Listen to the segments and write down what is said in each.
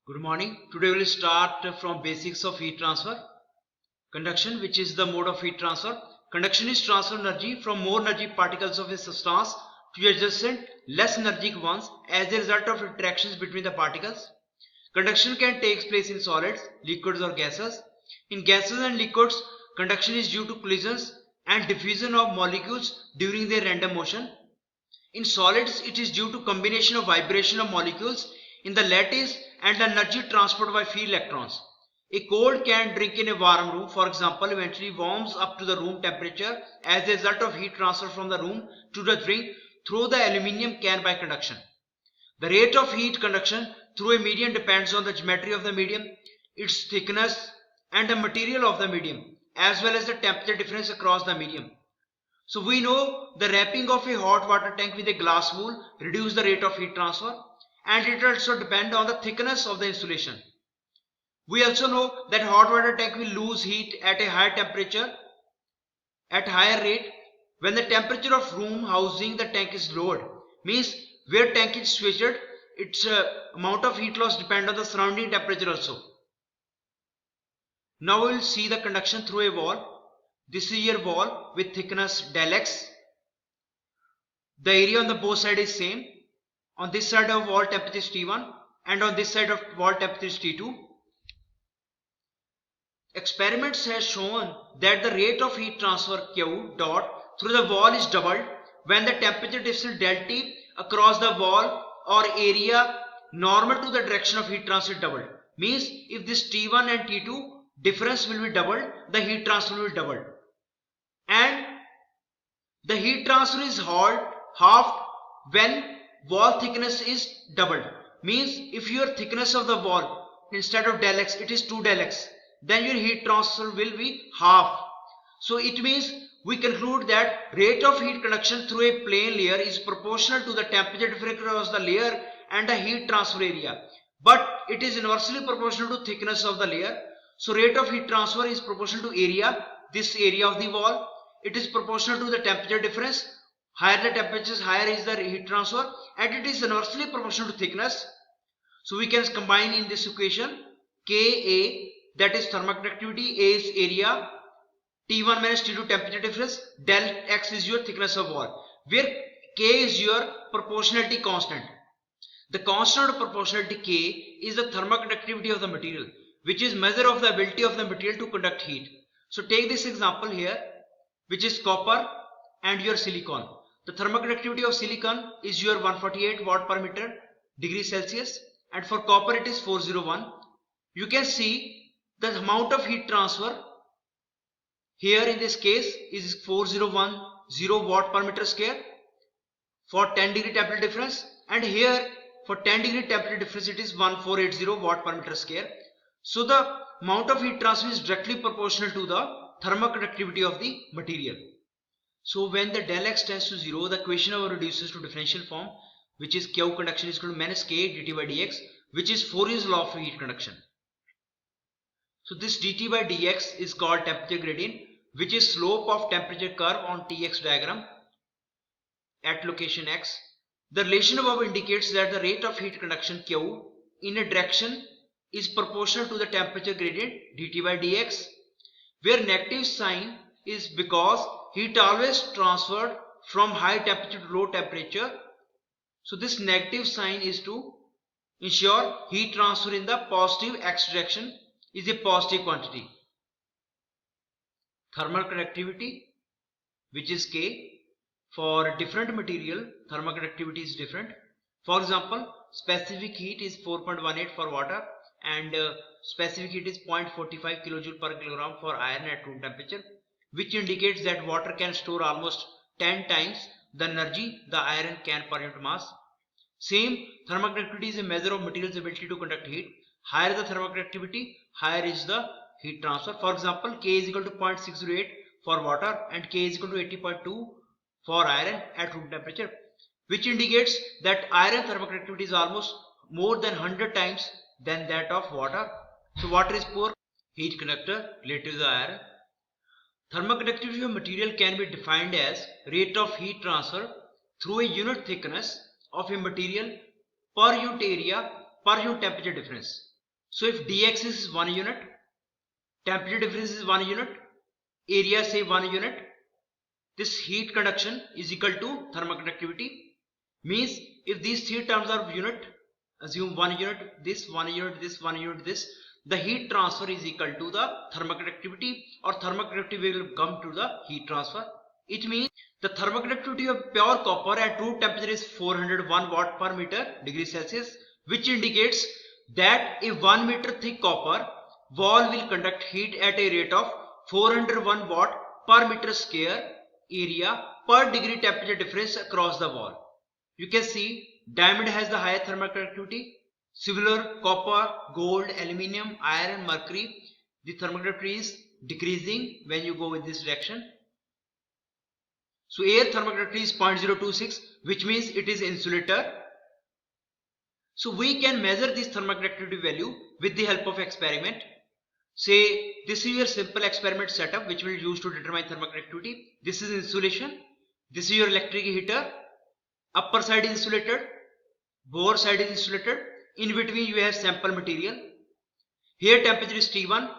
Good morning. Today we will start from basics of heat transfer. Conduction, which is the mode of heat transfer. Conduction is transfer of energy from more energy particles of a substance to adjacent less energetic ones as a result of interactions between the particles. Conduction can take place in solids, liquids or gases. In gases and liquids, conduction is due to collisions and diffusion of molecules during their random motion. In solids, it is due to combination of vibration of molecules in the lattice and the energy transported by free electrons. A cold can drink in a warm room, for example, eventually warms up to the room temperature as a result of heat transfer from the room to the drink through the aluminium can by conduction. The rate of heat conduction through a medium depends on the geometry of the medium, its thickness and the material of the medium, as well as the temperature difference across the medium. So we know the wrapping of a hot water tank with a glass wool reduces the rate of heat transfer, and it also depends on the thickness of the insulation. We also know that hot water tank will lose heat at a higher temperature at higher rate when the temperature of room housing the tank is lowered. Means where tank is situated, its amount of heat loss depends on the surrounding temperature also. Now we will see the conduction through a wall. This is your wall with thickness del x. The area on the both sides is same. On this side of wall temperature is T1 and on this side of wall temperature is T2. Experiments have shown that the rate of heat transfer Q dot through the wall is doubled when the temperature difference del T across the wall or area normal to the direction of heat transfer is doubled. Means if this T1 and T2 difference will be doubled, the heat transfer will be doubled. And the heat transfer is halved when wall thickness is doubled. Means if your thickness of the wall instead of del x it is 2 del x, then your heat transfer will be half. So it means we conclude that rate of heat conduction through a plane layer is proportional to the temperature difference across the layer and the heat transfer area, but it is inversely proportional to thickness of the layer. So rate of heat transfer is proportional to area, this area of the wall. It is proportional to the temperature difference. Higher the temperature is, higher is the heat transfer, and it is inversely proportional to thickness. So we can combine in this equation Ka, that is thermoconductivity, A is area, T1 minus T2 temperature difference, del x is your thickness of wall, where K is your proportionality constant. The constant of proportionality K is the thermoconductivity of the material, which is measure of the ability of the material to conduct heat. So take this example here, which is copper and your silicon. The thermoconductivity of silicon is your 148 watt per meter degree Celsius, and for copper it is 401. You can see the amount of heat transfer here in this case is 4010 watt per meter square for 10 degree temperature difference, and here for 10 degree temperature difference it is 1480 watt per meter square. So the amount of heat transfer is directly proportional to the thermoconductivity of the material. So when the del x tends to 0, the equation reduces to differential form, which is Q conduction is equal to minus K dt by dx, which is Fourier's law of heat conduction. So this dt by dx is called temperature gradient, which is slope of temperature curve on Tx diagram at location x. The relation above indicates that the rate of heat conduction Q in a direction is proportional to the temperature gradient dt by dx, where negative sign is because heat always transferred from high temperature to low temperature. So this negative sign is to ensure heat transfer in the positive x direction is a positive quantity. Thermal conductivity, which is K, for different material thermal conductivity is different. For example, specific heat is 4.18 for water, and specific heat is 0.45 kilojoule per kilogram for iron at room temperature, which indicates that water can store almost 10 times the energy the iron can per unit mass. Same, thermoconductivity is a measure of material's ability to conduct heat. Higher the thermoconductivity, higher is the heat transfer. For example, K is equal to 0.608 for water and K is equal to 80.2 for iron at room temperature, which indicates that iron thermoconductivity is almost more than 100 times than that of water. So water is poor heat conductor relative to the iron. Thermoconductivity of material can be defined as rate of heat transfer through a unit thickness of a material per unit area per unit temperature difference. So if dx is 1 unit, temperature difference is 1 unit, area say 1 unit, this heat conduction is equal to thermoconductivity. Means if these three terms are unit, assume 1 unit, this 1 unit, this 1 unit, this, the heat transfer is equal to the thermoconductivity, or thermoconductivity will come to the heat transfer. It means the thermoconductivity of pure copper at room temperature is 401 watt per meter degree Celsius, which indicates that a 1 meter thick copper wall will conduct heat at a rate of 401 watt per meter square area per degree temperature difference across the wall. You can see diamond has the higher thermal conductivity. Similar copper, gold, aluminium, iron, mercury, the thermal conductivity is decreasing when you go in this direction. So air thermal conductivity is 0.026, which means it is insulator. So we can measure this thermal conductivity value with the help of experiment. Say this is your simple experiment setup which we will use to determine thermal conductivity. This is insulation. This is your electric heater. Upper side is insulated, bore side is insulated, in between you have sample material. Here temperature is T1,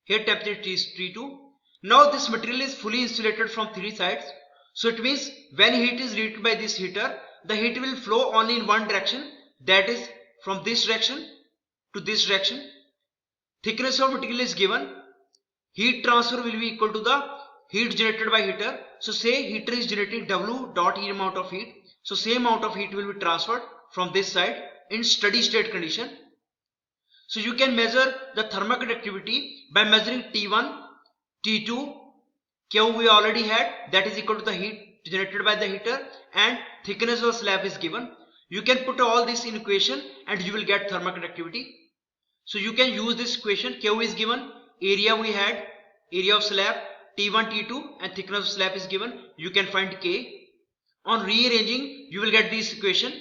here temperature is T2. Now this material is fully insulated from three sides. So it means when heat is reached by this heater, the heat will flow only in one direction, that is from this direction to this direction. Thickness of material is given. Heat transfer will be equal to the heat generated by heater. So say heater is generating W dot E amount of heat. So same amount of heat will be transferred from this side in steady state condition. So you can measure the thermal conductivity by measuring T1, T2, Q we already had, that is equal to the heat generated by the heater, and thickness of slab is given. You can put all this in equation and you will get thermal conductivity. So you can use this equation. Q is given, area we had, area of slab, T1, T2 and thickness of slab is given. You can find K. On rearranging, you will get this equation.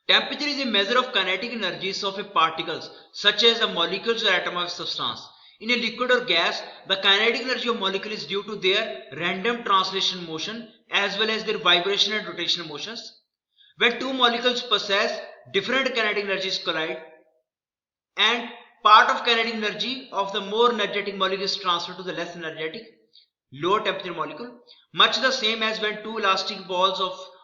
Temperature is a measure of kinetic energies of a particles such as the molecules or atom of substance. In a liquid or gas, the kinetic energy of molecule is due to their random translation motion as well as their vibration and rotational motions. When two molecules possess different kinetic energies collide, and part of kinetic energy of the more energetic molecule is transferred to the less energetic, lower temperature molecule, much the same as when two elastic balls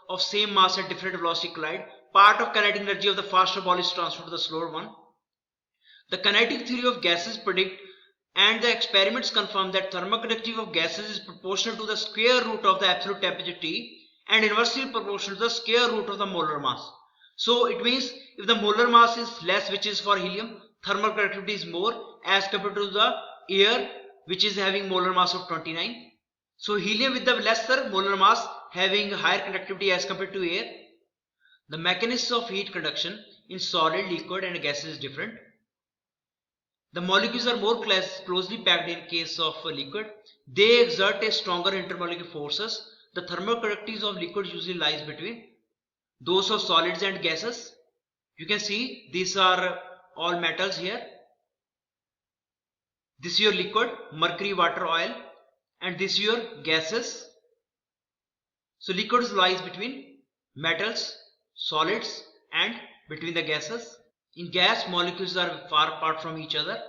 of same mass at different velocity collide, part of kinetic energy of the faster ball is transferred to the slower one. The kinetic theory of gases predict and the experiments confirm that thermoconductivity of gases is proportional to the square root of the absolute temperature T and inversely proportional to the square root of the molar mass. So it means if the molar mass is less, which is for helium, thermal conductivity is more as compared to the air, which is having molar mass of 29. So helium with the lesser molar mass having higher conductivity as compared to air. The mechanism of heat conduction in solid, liquid and gases is different. The molecules are more closely packed in case of a liquid. They exert a stronger intermolecular forces. The thermal conductivity of liquids usually lies between those of solids and gases. You can see these are all metals here. This is your liquid, mercury, water, oil, and this is your gases. So liquids lies between metals, solids and between the gases. In gas, molecules are far apart from each other.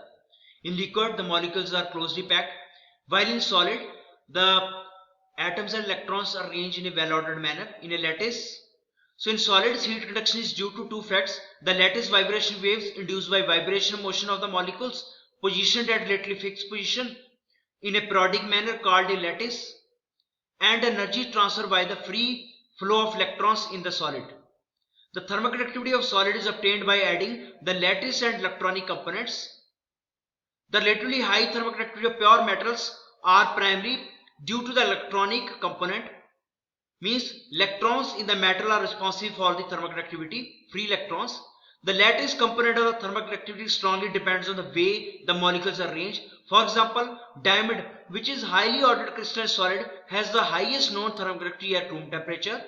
In liquid, the molecules are closely packed, while in solid, the atoms and electrons are arranged in a well-ordered manner in a lattice. So in solids, heat conduction is due to two facts: the lattice vibration waves induced by vibration motion of the molecules positioned at relatively fixed position in a periodic manner called a lattice, and energy transfer by the free flow of electrons in the solid. The thermal conductivity of solid is obtained by adding the lattice and electronic components. The relatively high thermal conductivity of pure metals are primarily due to the electronic component, means electrons in the metal are responsive for the thermal conductivity, free electrons. The lattice component of the thermal conductivity strongly depends on the way the molecules are arranged. For example, diamond, which is highly ordered crystalline solid, has the highest known thermal conductivity at room temperature.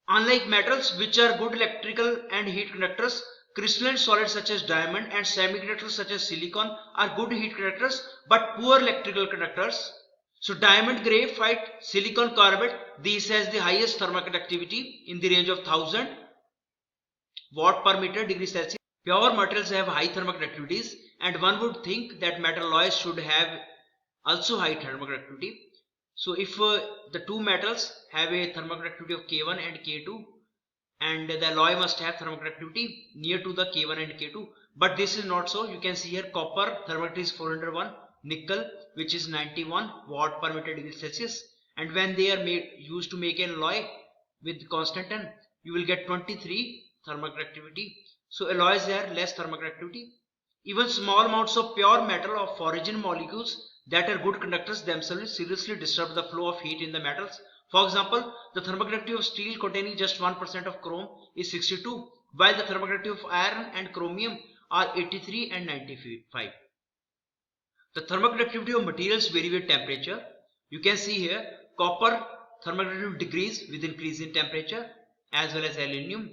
Unlike metals, which are good electrical and heat conductors, crystalline solids such as diamond and semiconductors such as silicon are good heat conductors but poor electrical conductors. So diamond, graphite, silicon carbide, these has the highest thermal conductivity in the range of 1000 watt per meter degree Celsius. Pure materials have high thermal conductivities, and one would think that metal alloys should have also high thermal conductivity. So if the two metals have a thermal conductivity of K1 and K2, and the alloy must have thermal conductivity near to the K1 and K2, but this is not so. You can see here copper thermal conductivity is 401, nickel which is 91 watt per meter degree Celsius, and when they are used to make an alloy with constant N, you will get 23 thermal conductivity. So alloys have less thermal conductivity. Even small amounts of pure metal of origin molecules that are good conductors themselves seriously disturb the flow of heat in the metals. For example, the thermal conductivity of steel containing just 1% of chrome is 62, while the thermal conductivity of iron and chromium are 83 and 95. The thermal conductivity of materials vary with temperature. You can see here copper thermal conductivity decrease with increase in temperature, as well as aluminium.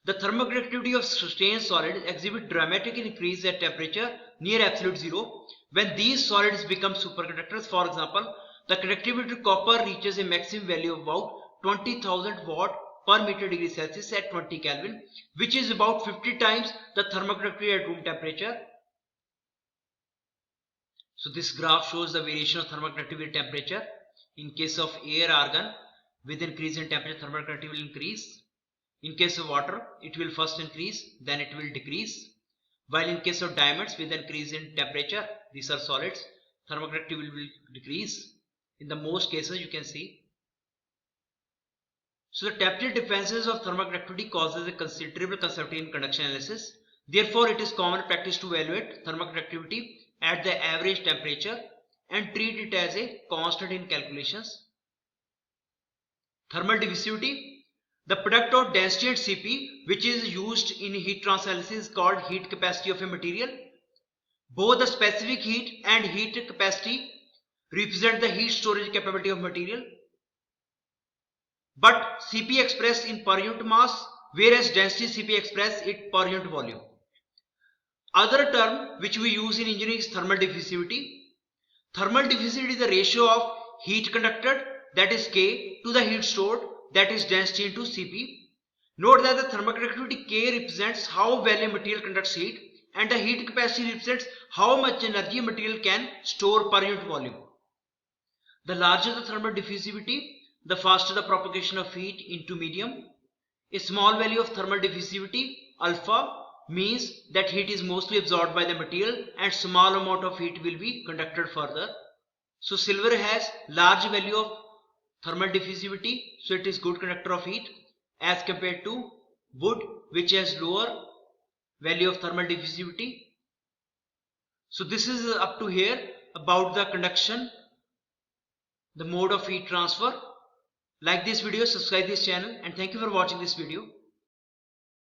The thermal conductivity of sustained solids exhibit dramatic increase at temperature near absolute zero. When these solids become superconductors, for example, the conductivity of copper reaches a maximum value of about 20,000 watt per meter degree Celsius at 20 Kelvin, which is about 50 times the thermal conductivity at room temperature. So this graph shows the variation of thermal conductivity temperature. In case of air argon, with increase in temperature, thermal conductivity will increase. In case of water, it will first increase, then it will decrease. While in case of diamonds, with increase in temperature, these are solids, thermal conductivity will decrease. In the most cases, you can see. So the temperature differences of thermal conductivity causes a considerable conservative in conduction analysis. Therefore, it is common practice to evaluate thermal conductivity at the average temperature and treat it as a constant in calculations. Thermal diffusivity. The product of density and Cp, which is used in heat transfer analysis, is called heat capacity of a material. Both the specific heat and heat capacity represent the heat storage capability of material, but Cp expressed in per unit mass, whereas density Cp expressed it per unit volume. Other term which we use in engineering is thermal diffusivity. Thermal diffusivity is the ratio of heat conducted, that is K, to the heat stored, that is density into Cp. Note that the thermal conductivity K represents how well a material conducts heat, and the heat capacity represents how much energy a material can store per unit volume. The larger the thermal diffusivity, the faster the propagation of heat into medium. A small value of thermal diffusivity, alpha, means that heat is mostly absorbed by the material and small amount of heat will be conducted further. So silver has large value of thermal diffusivity, so it is good conductor of heat, as compared to wood, which has lower value of thermal diffusivity. So this is up to here about the conduction, the mode of heat transfer. Like this video, subscribe this channel, and thank you for watching this video.